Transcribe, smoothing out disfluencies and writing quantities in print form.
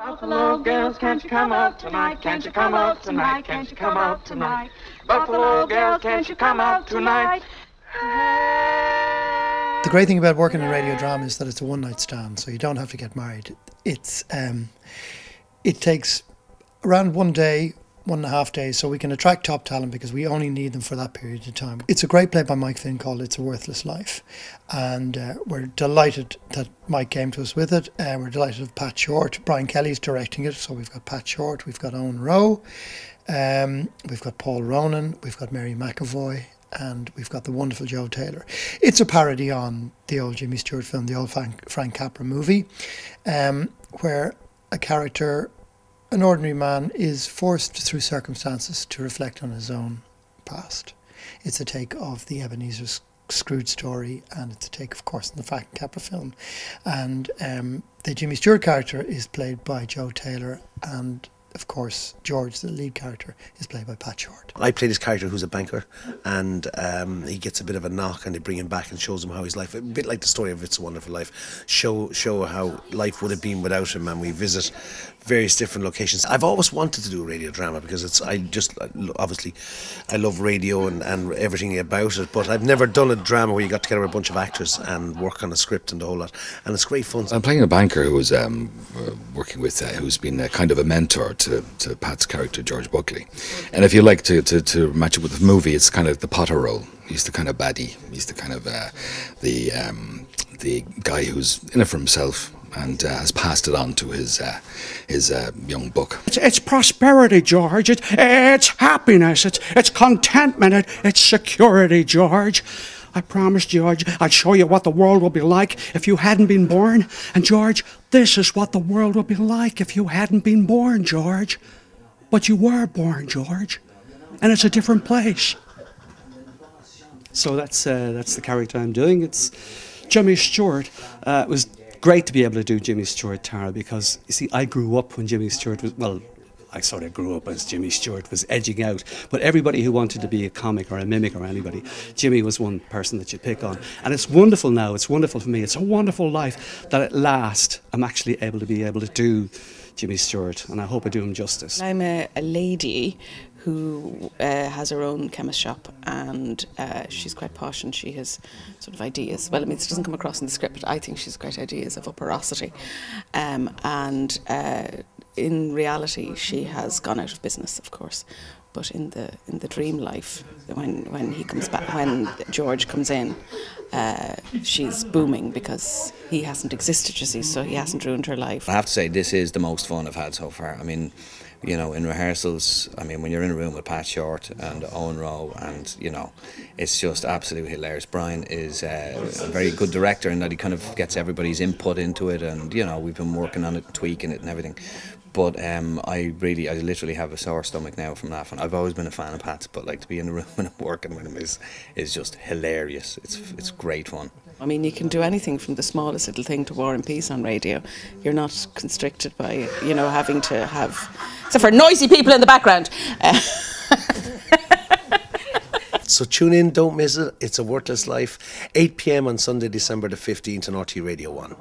Buffalo girls, can't you come out tonight? Can't you come out tonight? Can't you come out tonight? Buffalo girls, can't you come out tonight? The great thing about working in radio drama is that it's a one-night stand, so you don't have to get married. It takes around 1 day, 1.5 days, so we can attract top talent because we only need them for that period of time. It's a great play by Mike Finn called It's a Worthless Life, and we're delighted that Mike came to us with it. We're delighted with Pat Shortt. Brian Kelly's directing it, so we've got Pat Shortt, we've got Owen Roe, we've got Paul Ronan, we've got Mary McAvoy, and we've got the wonderful Joe Taylor. It's a parody on the old Jimmy Stewart film, the old Frank Capra movie, where a character, an ordinary man, is forced through circumstances to reflect on his own past. It's a take of the Ebenezer Scrooge story, and it's a take, of course, in the Frank Capra film. And the Jimmy Stewart character is played by Joe Taylor, and of course, George, the lead character, is played by Pat Shortt. I play this character who's a banker, and he gets a bit of a knock, and they bring him back and shows him how his life, a bit like the story of It's a Wonderful Life, show how life would have been without him, and we visit various different locations. I've always wanted to do a radio drama because obviously I love radio and everything about it, but I've never done a drama where you got together with a bunch of actors and work on a script and the whole lot, and it's great fun. I'm playing a banker who was working with, who's been kind of a mentor to Pat's character George Buckley, and if you like to match it with the movie, it's kind of the Potter role. He's the kind of baddie. He's the kind of the guy who's in it for himself and has passed it on to his young buck. It's prosperity, George. It's happiness. It's contentment. It's security, George. I promised, George, I'd show you what the world would be like if you hadn't been born. And George, this is what the world would be like if you hadn't been born, George. But you were born, George. And it's a different place. So that's the character I'm doing. It's Jimmy Stewart. It was great to be able to do Jimmy Stewart, Taragh, because, you see, I grew up when Jimmy Stewart was, well, I sort of grew up as Jimmy Stewart was edging out, but everybody who wanted to be a comic or a mimic or anybody, Jimmy was one person that you pick on. And it's wonderful now, it's wonderful for me, it's a wonderful life that at last I'm actually able to do Jimmy Stewart, and I hope I do him justice. I'm a lady who has her own chemist shop, and she's quite posh, and she has sort of ideas. Well, I mean, it doesn't come across in the script, but I think she's great ideas of upperosity. In reality, she has gone out of business, of course. But in the dream life, when he comes back, when George comes in, she's booming because he hasn't existed, you see, so he hasn't ruined her life. I have to say, this is the most fun I've had so far. I mean, you know, in rehearsals, I mean, when you're in a room with Pat Shortt and Owen Roe, and, you know, it's just absolutely hilarious. Brian is a very good director in that he kind of gets everybody's input into it, and, you know, we've been working on it, tweaking it and everything. But I literally have a sore stomach now from laughing. I've always been a fan of Pat's, but like to be in the room and working with him is just hilarious. It's great fun. I mean, you can do anything from the smallest little thing to War and Peace on radio. You're not constricted by, you know, having to have, except for noisy people in the background. So tune in, don't miss it. It's a Worthless Life, 8 p.m. on Sunday, December the 15th on RTÉ Radio 1.